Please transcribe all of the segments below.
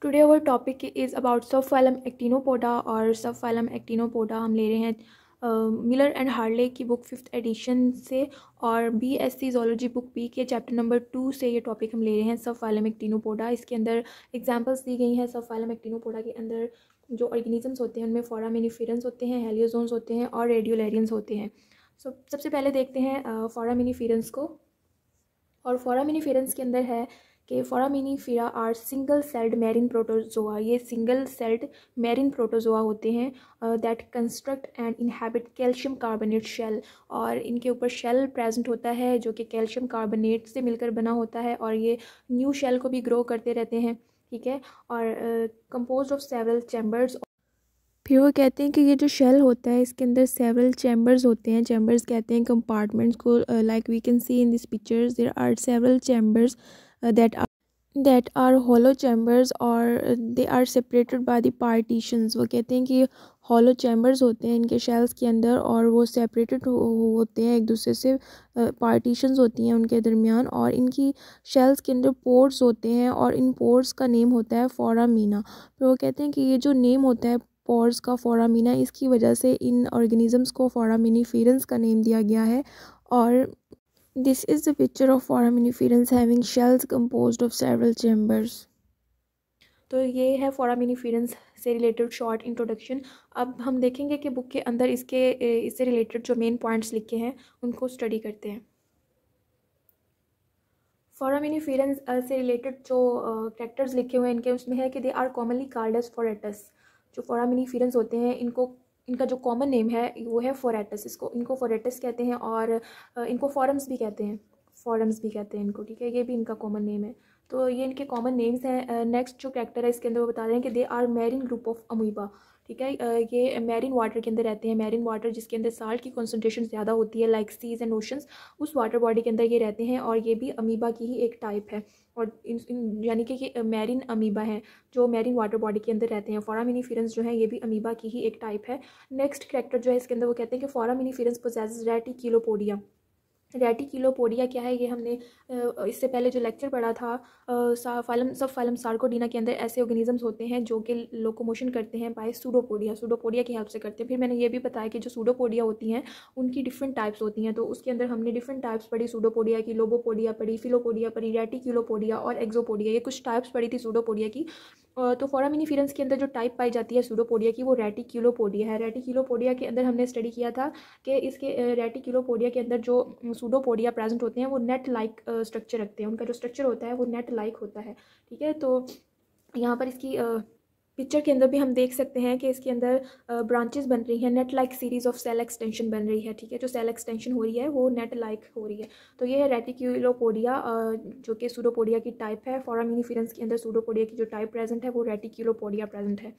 Today our topic is about सब phylum एक्टिनोपोडा और सब फाइलम एक्टिनोपोडा हम ले रहे हैं मिलर एंड हार्ले की बुक 5th एडिशन से और BSc ज़ूलॉजी बुक बी के चैप्टर नंबर 2 से ये टॉपिक हम ले रहे हैं सब फाइलम एक्टिनोपोडा। इसके अंदर एग्जांपल्स दी गई हैं। सब फाइलम एक्टिनोपोडा के अंदर जो ऑर्गेनिजम्स होते हैं उनमें फोरामिनिफेरंस होते हैं, हेलियोजोन्स होते हैं और रेडियोलैरियंस होते हैं। सबसे पहले देखते हैं फोरामिनिफेरंस को। और फोरामिनिफेरंस के अंदर है कि foraminifera are single celled marine protozoa. ये सिंगल सेल्ड मैरीन प्रोटोजोआ होते हैं that construct and inhabit calcium carbonate shell. और इनके ऊपर शेल प्रेजेंट होता है जो कि कैल्शियम कार्बोनेट से मिलकर बना होता है और ये न्यू शेल को भी ग्रो करते रहते हैं, ठीक है। और कंपोज ऑफ सेवरल चैम्बर्स। फिर वो कहते हैं कि ये जो शेल होता है इसके अंदर सेवरल चैम्बर्स होते हैं। चैम्बर्स कहते हैं कंपार्टमेंट्स को। Like we can see in this pictures there are several chambers that are hollow chambers और they are separated by the partitions. वो कहते हैं कि हॉलो चैम्बर्स होते हैं इनके शेल्स के अंदर और वो सेपरेटेड होते हैं एक दूसरे से। पार्टीशंस होती हैं उनके दरमियान और इनकी शेल्स के अंदर पोर्स होते हैं और इन पोर्स का नेम होता है फोरामीना। फिर वो कहते हैं कि ये जो नेम होता है पोर्स का फोरामीना, इसकी वजह से इन ऑर्गेनिजम्स को फोरामिनिफेरेंस का नेम दिया गया है। और this is the picture of foraminiferans having shells composed of several chambers. तो ये है फोरामिनिफेरेंस से रिलेटेड शॉर्ट इंट्रोडक्शन। अब हम देखेंगे कि बुक के अंदर इससे रिलेटेड जो मेन पॉइंट्स लिखे हैं उनको स्टडी करते हैं। फोरामिनिफेरेंस से रिलेटेड जो कैरेक्टर्स लिखे हुए हैं इनके उसमें है कि they are commonly called as forates. जो फोरामिनिफेरेंस होते हैं इनका जो कॉमन नेम है वो है फोरेटस। इनको फोरेटस कहते हैं और इनको फॉरम्स भी कहते हैं इनको, ठीक है। ये भी इनका कॉमन नेम है। तो ये इनके कॉमन नेम्स हैं। नेक्स्ट जो कैरेक्टर है इसके अंदर वो बता रहे हैं कि they are marine group of amoeba, ठीक है। ये मैरीन वाटर के अंदर रहते हैं। मैरीन वाटर जिसके अंदर साल्ट की कॉन्सेंट्रेशन ज़्यादा होती है, लाइक सीज एंड ओशंस, उस वाटर बॉडी के अंदर ये रहते हैं और ये भी अमीबा की ही एक टाइप है। और यानी कि ये मैरीन अमीबा हैं जो मैरीन वाटर बॉडी के अंदर रहते हैं। फोरामिनिफेरेंस जो है ये भी अमीबा की ही एक टाइप है। नेक्स्ट कैरेक्टर जो है इसके अंदर वो कहते हैं कि फोरामिनिफेरेंस पोजेसेस रेटिक्युलोपोडिया। रेटिक्युलोपोडिया क्या है, ये हमने इससे पहले जो लेक्चर पढ़ा था सब फाइलम सार्कोडीना के अंदर ऐसे ऑर्गेनिजम्स होते हैं जो कि लोकोमोशन करते हैं बाय सूडोपोडिया की हेल्प से करते हैं। फिर मैंने ये भी बताया कि जो सूडोपोडिया होती हैं उनकी डिफरेंट टाइप्स होती हैं। तो उसके अंदर हमने डिफरेंट टाइप्स पढ़ी सूडोपोडिया की। लोबोपोडिया पढ़ी, फिलोपोडिया पढ़ी, रेटिक्युलोपोडिया और एक्सोपोडिया, ये कुछ टाइप्स पढ़ी थी सूडोपोडिया की। तो फोरामिनिफेरेंस के अंदर जो टाइप पाई जाती है सूडोपोडिया की वो रेटिक्युलोपोडिया है। रेटिक्युलोपोडिया के अंदर हमने स्टडी किया था कि इसके रेटिक्युलोपोडिया के अंदर जो सूडोपोडिया प्रेजेंट होते हैं वो नेट लाइक स्ट्रक्चर रखते हैं। उनका जो स्ट्रक्चर होता है वो नेट लाइक होता है, ठीक है। तो यहाँ पर इसकी पिक्चर के अंदर भी हम देख सकते हैं कि इसके अंदर ब्रांचेस बन रही हैं, net like series of cell extension बन रही है, ठीक है। जो सेल एक्सटेंशन हो रही है वो नेट लाइक हो रही है। तो ये है रेटिक्युलोपोडिया जो कि सूडोपोडिया की टाइप है। फोरामिनिफेरेंस के अंदर सूडोपोडिया की जो टाइप प्रेजेंट है वो रेटिक्युलोपोडिया प्रेजेंट है।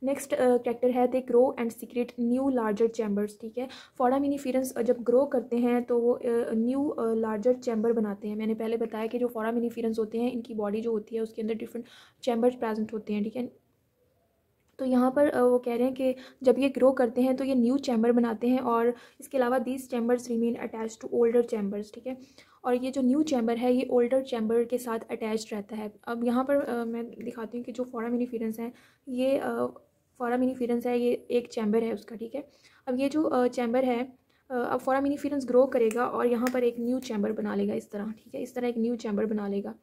नेक्स्ट कैरेक्टर है they grow and secret new larger chambers, ठीक है। फोरामिनिफेरेंस जब ग्रो करते हैं तो वो न्यू लार्जर चैम्बर बनाते हैं। मैंने पहले बताया कि जो फोरामिनिफेरेंस होते हैं इनकी बॉडी जो होती है उसके अंदर डिफरेंट चैम्बर्स प्रेजेंट होते हैं, ठीक है। तो यहाँ पर वो कह रहे हैं कि जब ये ग्रो करते हैं तो ये न्यू चैम्बर बनाते हैं और इसके अलावा these chambers remain attach to older chambers, ठीक है। और ये जो न्यू चैम्बर है ये ओल्डर चैम्बर के साथ अटैच रहता है। अब यहाँ पर मैं दिखाती हूँ कि जो फोरामिनिफेरेंस है ये फोरामिनिफेरेंस है, ये एक चैम्बर है उसका, ठीक है। अब ये जो चैम्बर है अब फोरामिनिफेरेंस ग्रो करेगा और यहाँ पर एक न्यू चैम्बर बना लेगा इस तरह, ठीक है। इस तरह एक न्यू चैम्बर बना लेगा।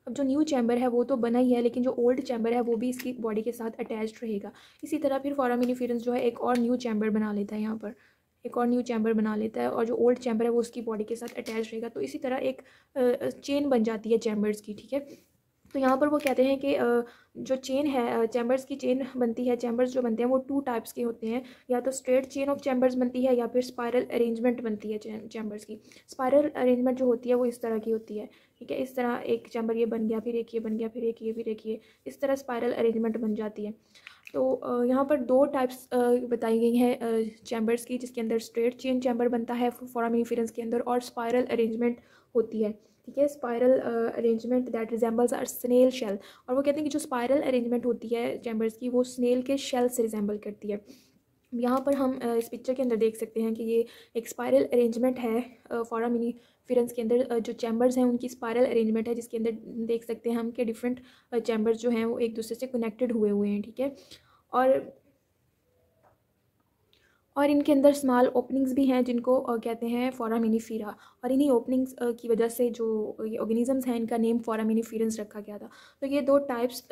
अब जो न्यू चैम्बर है वो तो बना ही है लेकिन जो ओल्ड चैम्बर है वो भी इसकी बॉडी के साथ अटैच्ड रहेगा। इसी तरह फिर फोरामिनिफेरेंस जो है एक और न्यू चैम्बर बना लेता है, यहाँ पर एक और न्यू चैम्बर बना लेता है और जो ओल्ड चैम्बर है वो उसकी बॉडी के साथ अटैच रहेगा। तो इसी तरह एक चेन बन जाती है चैम्बर्स की, ठीक है। तो यहाँ पर वो कहते हैं कि जो चेन है चैम्बर्स की चेन बनती है। चैम्बर्स जो बनते हैं वो 2 टाइप्स के होते हैं, या तो स्ट्रेट चेन ऑफ चैम्बर्स बनती है या फिर स्पायरल अरेंजमेंट बनती है चैम्बर्स की। स्पायरल अरेंजमेंट जो होती है वो इस तरह की होती है, ठीक है। इस तरह एक चैम्बर ये बन गया, फिर एक ये बन गया, फिर एक ये, फिर एक ये, इस तरह स्पायरल अरेंजमेंट बन जाती है। तो यहाँ पर 2 टाइप्स बताई गई हैं चैम्बर्स की, जिसके अंदर स्ट्रेट चेन चैम्बर बनता है फोरामिनिफेरेंस के अंदर और स्पायरल अरेंजमेंट होती है, ठीक है। Spiral arrangement that resembles are snail shell. और वो कहते हैं कि जो स्पायरल अरेंजमेंट होती है चैम्बर्स की वो स्नेल के शेल से रिजेंबल करती है। यहाँ पर हम इस पिक्चर के अंदर देख सकते हैं कि ये एक स्पायरल अरेंजमेंट है फिरेंस के अंदर जो चैम्बर्स हैं उनकी स्पायरल अरेंजमेंट है, जिसके अंदर देख सकते हैं हम कि डिफरेंट चैम्बर्स जो हैं वो एक दूसरे से कनेक्टेड हुए हुए हैं, ठीक है। और इनके अंदर स्मॉल ओपनिंग्स भी हैं जिनको कहते हैं फोरामिनीफेरा, और इन्हीं ओपनिंग्स की वजह से जो ये ऑर्गेनिजम्स हैं इनका नेम फोरामिनीफेरेंस रखा गया था। तो ये दो टाइप्स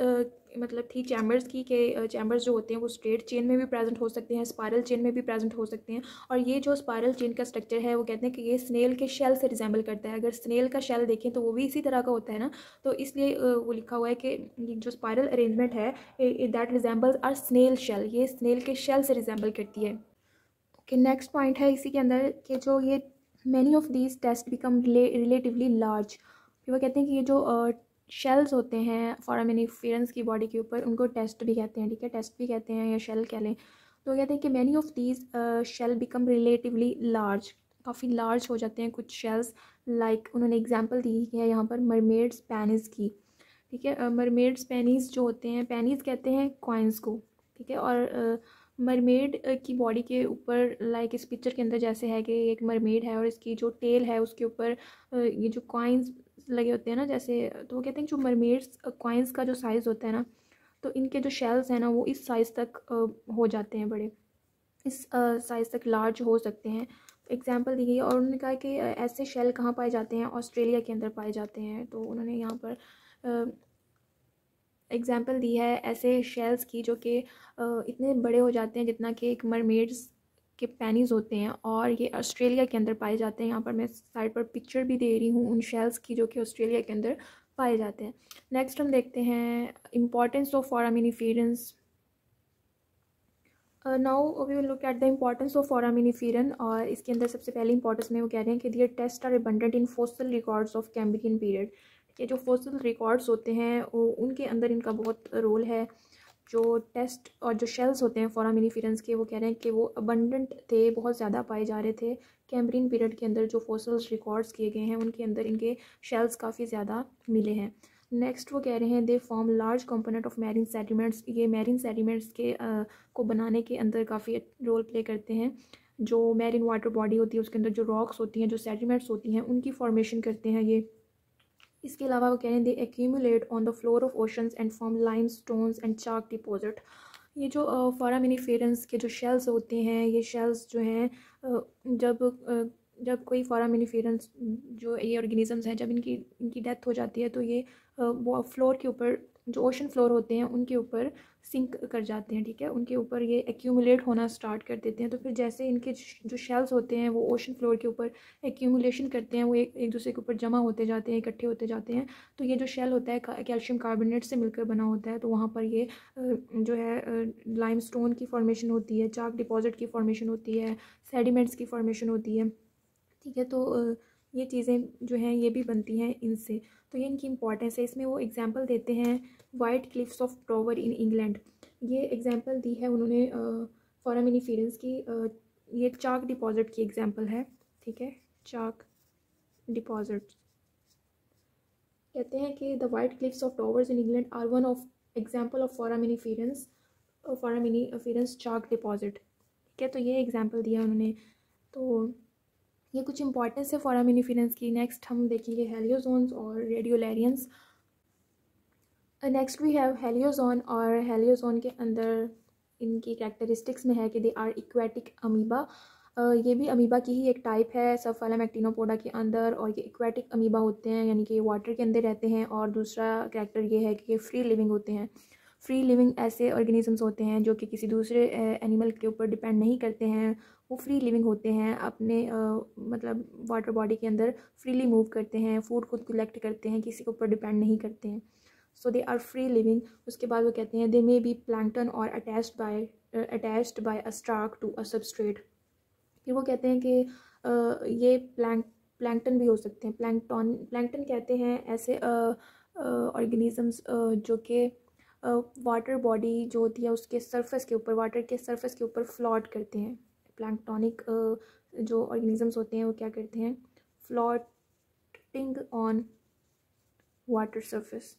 मतलब थी चैम्बर्स की, के चैम्बर्स जो होते हैं वो स्ट्रेट चेन में भी प्रेजेंट हो सकते हैं, स्पायरल चेन में भी प्रेजेंट हो सकते हैं। और ये जो स्पायरल चेन का स्ट्रक्चर है वो कहते हैं कि ये स्नेल के शेल से रिजेंबल करता है। अगर स्नेल का शेल देखें तो वो भी इसी तरह का होता है ना, तो इसलिए वो लिखा हुआ है कि जो स्पायरल अरेंजमेंट है that resembles are snail shell, ये स्नेल के शेल से रिजेंबल करती है। कि नेक्स्ट पॉइंट है इसी के अंदर कि जो ये many of these test become relatively large. फिर वो कहते हैं कि ये जो शेल्स होते हैं फोरामिनीफेरेंस की बॉडी के ऊपर उनको टेस्ट भी कहते हैं, ठीक है, टेस्ट भी कहते हैं या शेल कह लें। तो कहते हैं कि many of these shell become relatively large, काफ़ी लार्ज हो जाते हैं कुछ शेल्स। लाइक उन्होंने एग्जांपल दी है यहाँ पर मरमेड्स पैनिस की, ठीक है। मरमेड्स पैनीज जो होते हैं, पैनीज कहते हैं कॉइन्स को, ठीक है। और मरमेड की बॉडी के ऊपर लाइक इस पिक्चर के अंदर जैसे है कि एक मरमेड है और इसकी जो टेल है उसके ऊपर ये जो कॉइन्स लगे होते हैं ना जैसे, तो वो कहते हैं जो मरमेड्स कॉइन्स का जो साइज़ होता है ना, तो इनके जो शेल्स हैं ना वो इस साइज़ तक हो जाते हैं, बड़े इस साइज़ तक लार्ज हो सकते हैं। एग्जांपल दी गई और उन्होंने कहा कि ऐसे शेल कहाँ पाए जाते हैं, ऑस्ट्रेलिया के अंदर पाए जाते हैं। तो उन्होंने यहाँ पर एग्जांपल दी है ऐसे शेल्स की जो कि इतने बड़े हो जाते हैं जितना कि एक मरमेड्स के पैनीज होते हैं, और ये ऑस्ट्रेलिया के अंदर पाए जाते हैं। यहाँ पर मैं साइड पर पिक्चर भी दे रही हूँ उन शेल्स की जो कि ऑस्ट्रेलिया के अंदर पाए जाते हैं। नेक्स्ट हम देखते हैं importance of foraminiferans. Now we will look at the importance of foraminiferan, और इसके अंदर सबसे पहले इंपॉर्टेंस में वो कह रहे हैं कि their test are abundant in fossil records of Cambrian period. ये जो फॉसिल रिकॉर्ड्स होते हैं उनके अंदर इनका बहुत रोल है। जो टेस्ट और जो शेल्स होते हैं फोरामिनीफेरेंस के, वो कह रहे हैं कि वो अबंडेंट थे, बहुत ज़्यादा पाए जा रहे थे कैम्ब्रियन पीरियड के अंदर। जो फॉसिल्स रिकॉर्ड्स किए गए हैं उनके अंदर इनके शेल्स काफ़ी ज़्यादा मिले हैं। नेक्स्ट वो कह रहे हैं they form large component of marine sediments, ये मैरीन सेडिमेंट्स के को बनाने के अंदर काफ़ी रोल प्ले करते हैं। जो मैरीन वाटर बॉडी होती है उसके अंदर जो रॉक्स होती हैं, जो सेडिमेंट्स होती हैं, उनकी फॉर्मेशन करते हैं ये। इसके अलावा वो कह रहे हैं they accumulate on the floor of oceans and form lime stones and chalk deposit. ये जो फोरामिनीफेरेंस के जो शेल्स होते हैं, ये शेल्स जो हैं जब कोई फोरामिनीफेरेंस जो ये ऑर्गेनिजम्स हैं जब इनकी इनकी डेथ हो जाती है तो ये वो फ्लोर के ऊपर जो ओशन फ्लोर होते हैं उनके ऊपर सिंक कर जाते हैं, ठीक है, उनके ऊपर ये एक्यूमुलेट होना स्टार्ट कर देते हैं। तो फिर जैसे इनके जो शेल्स होते हैं वो ओशन फ्लोर के ऊपर एक्यूमुलेशन करते हैं, वो एक दूसरे के ऊपर जमा होते जाते हैं, इकट्ठे होते जाते हैं। तो ये जो शेल होता है कैल्शियम कार्बोनेट से मिलकर बना होता है, तो वहाँ पर ये जो है लाइमस्टोन की फॉर्मेशन होती है, चाक डिपॉजिट की फॉर्मेशन होती है, सेडिमेंट्स की फॉर्मेशन होती है, ठीक है। तो ये चीज़ें जो हैं ये भी बनती हैं इनसे, तो ये इनकी इंपॉर्टेंस है। इसमें वो एग्जांपल देते हैं white cliffs of Dover in England, ये एग्जांपल दी है उन्होंने फोरामिनीफेरेंस की। ये चाक डिपॉजिट की एग्जांपल है, ठीक है, चाक डिपॉजिट। कहते हैं कि the white cliffs of Dovers in England are one of example of foraminiferans chalk deposit, ठीक है। तो ये एग्जांपल दिया उन्होंने। तो ये कुछ इंपॉर्टेंस है फोरामिनीफेरेंस की। नेक्स्ट हम देखेंगे हेलियोजोन्स और रेडियोलैरियंस। नेक्स्ट वी हैव हेलियोजोन, और हेलियोजोन के अंदर इनकी कैरेक्टरिस्टिक्स में है कि दे आर इक्वेटिक अमीबा। ये भी अमीबा की ही एक टाइप है सबफाइलम एक्टिनोपोडा के अंदर, और ये इक्वेटिक अमीबा होते हैं यानी कि वाटर के अंदर रहते हैं। और दूसरा कैरेक्टर ये है कि ये फ्री लिविंग होते हैं। फ्री लिविंग ऐसे ऑर्गेनिजम्स होते हैं जो कि किसी दूसरे एनिमल के ऊपर डिपेंड नहीं करते हैं, वो फ्री लिविंग होते हैं, अपने मतलब वाटर बॉडी के अंदर फ्रीली मूव करते हैं, फूड खुद कलेक्ट करते हैं, किसी के ऊपर डिपेंड नहीं करते हैं। So they are free living. उसके बाद वो कहते हैं दे मे बी प्लैंकटन और attached by a stalk to a substrate. फिर वो कहते हैं कि ये प्लैंकटन भी हो सकते हैं। प्लैंकटन कहते हैं ऐसे ऑर्गेनिजम्स जो कि वाटर बॉडी जो होती है उसके सरफेस के ऊपर, वाटर के सरफेस के ऊपर फ्लोट करते हैं। प्लैंक्टोनिक जो ऑर्गेनिजम्स होते हैं वो क्या करते हैं, floating on water surface,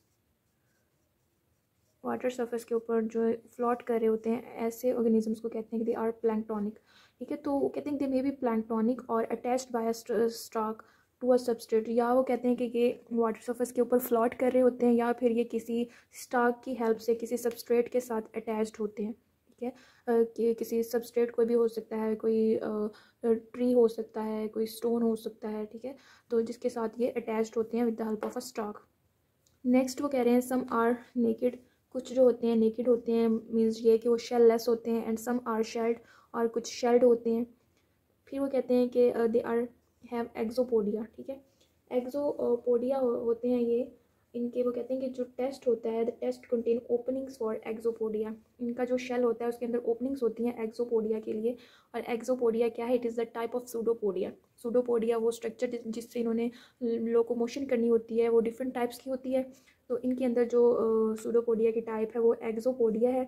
water surface के ऊपर जो फ्लोट कर रहे होते हैं, ऐसे ऑर्गेनिजम्स को कहते हैं कि दे आर प्लैंक्टोनिक, ठीक है। तो वो कहते हैं दे मे बी प्लैंक्टोनिक और attached by a stalk to a substrate, या वो कहते हैं कि ये वाटर सरफेस के ऊपर फ्लोट कर रहे होते हैं, या फिर ये किसी स्टार्क की हेल्प से किसी सबस्ट्रेट के साथ अटैच्ड होते हैं। ठीक है, कि किसी सबस्ट्रेट कोई भी हो सकता है, कोई ट्री हो सकता है, कोई स्टोन हो सकता है। ठीक है, तो जिसके साथ ये अटैच्ड होते हैं with the help of a stalk. Next वो कह रहे हैं सम आर नेकेड, कुछ जो होते हैं नेकेड होते हैं, मीन्स ये कि वो शेल लेस होते हैं, एंड सम आर शेल्ड, और कुछ शेल्ड होते हैं। फिर वो कहते हैं कि दे आर हैव एक्सोपोडिया। ठीक है, एक्सोपोडिया होते हैं ये, इनके वो कहते हैं कि जो टेस्ट होता है, the test contain openings for axopodia, इनका जो शेल होता है उसके अंदर ओपनिंग्स होती हैं एक्सोपोडिया के लिए। और एक्सोपोडिया क्या है, it is the type of pseudopodia. Pseudopodia वो स्ट्रक्चर जिससे इन्होंने लोकोमोशन करनी होती है, वो डिफरेंट टाइप्स की होती है। तो इनके अंदर जो सूडोपोडिया की टाइप है वो एक्सोपोडिया है।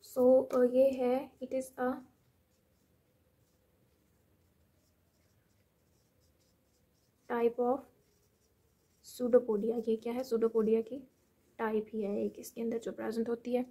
सो ये है, it is a type of pseudopodia. ये क्या है, सूडोपोडिया की टाइप ही है एक इसके अंदर जो प्रेजेंट होती है।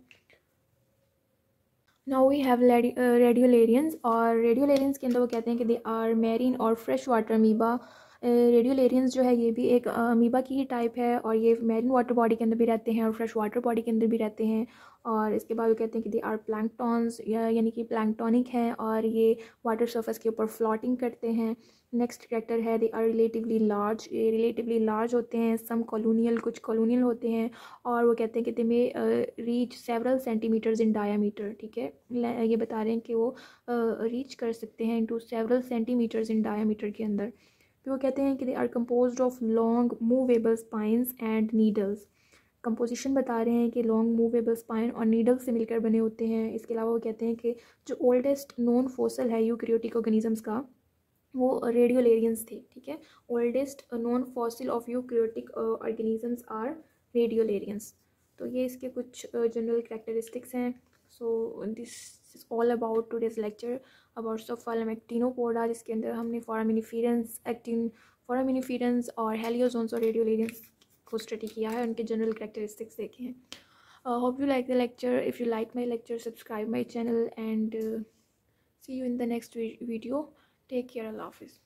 नाउ वी हैव रेडियोलेरियंस, और रेडियोलेरियंस के अंदर वो कहते हैं कि दे आर मैरीन और फ्रेश वाटर अमीबा। रेडियोलेरियंस जो है ये भी एक अमीबा की ही टाइप है, और ये मैरीन वाटर बॉडी के अंदर भी रहते हैं और फ्रेश वाटर बॉडी के अंदर भी रहते हैं। और इसके बाद वो कहते हैं कि दे आर प्लैंकटॉन्स, यानी कि प्लैंकटॉनिक हैं, और ये वाटर सरफेस के ऊपर फ्लोटिंग करते हैं। नेक्स्ट कैरेक्टर है दे आर रिलेटिवली लार्ज, ये रिलेटिवली लार्ज होते हैं। सम कॉलोनियल, कुछ कॉलोनियल होते हैं, और वो कहते हैं कि दे में reach several centimeters in diameter. ठीक है, ये बता रहे हैं कि वो रीच कर सकते हैं into several centimeters in diameter के अंदर। फिर वो कहते हैं कि they are composed of long movable spines and needles. Composition बता रहे हैं कि लॉन्ग मूवेबल स्पाइन और नीडल से मिलकर बने होते हैं। इसके अलावा वो कहते हैं कि जो ओल्डेस्ट नोन फोसल है यूकैरियोटिक ऑर्गेनिजम्स का, वो रेडियोलेरियंस थे। ठीक है, oldest non fossil of eukaryotic organisms are radiolarians. तो ये इसके कुछ जनरल कैरेक्टरिस्टिक्स हैं। So this is all about today's lecture about subphylum Actinopoda, जिसके अंदर हमने फोरामिनिफेरेंस, फोरामिनिफेरेंस और हेलियोजोन्स और रेडियोलेरियंस को स्टडी किया है, उनके जनरल कैरेक्टरिस्टिक्स देखे हैं। Hope you like the lecture. If you like my lecture, subscribe my channel, and see you in the next video. Take care. Allah Hafiz.